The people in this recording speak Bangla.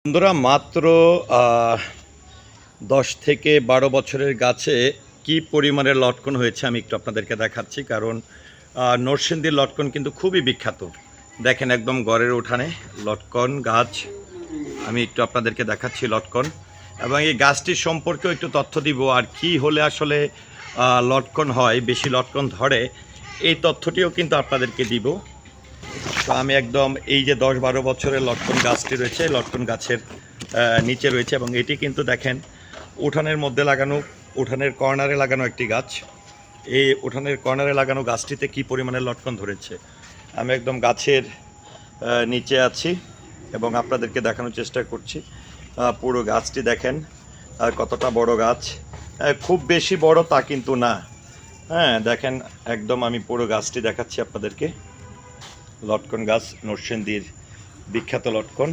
বন্ধুরা মাত্র 10 থেকে 12 বছরের গাছে কি পরিমাণে লটকন হয়েছে আমি একটু আপনাদেরকে দেখাচ্ছি। কারণ নরসিংদীর লটকন কিন্তু খুবই বিখ্যাত। দেখেন একদম গড়ের উঠানে লটকন গাছ, আমি একটু আপনাদেরকে দেখাচ্ছি লটকন, এবং এই গাছটির সম্পর্কেও একটু তথ্য দিব। আর কি হলে আসলে লটকন হয়, বেশি লটকন ধরে, এই তথ্যটিও কিন্তু আপনাদেরকে দিব। তো আমি একদম এই যে 10-12 বছরের লটকন গাছটি রয়েছে, লটকন গাছের নিচে রয়েছে, এবং এটি কিন্তু দেখেন উঠানের মধ্যে লাগানো, উঠানের কর্নারে লাগানো একটি গাছ। এই উঠানের কর্নারে লাগানো গাছটিতে কি পরিমাণে লটকন ধরেছে আমি একদম গাছের নিচে আছি এবং আপনাদেরকে দেখানোর চেষ্টা করছি। পুরো গাছটি দেখেন কতটা বড় গাছ, খুব বেশি বড় তা কিন্তু না। হ্যাঁ দেখেন একদম আমি পুরো গাছটি দেখাচ্ছি আপনাদেরকে। লটকন গাছ, নরসিংদীর বিখ্যাত লটকন।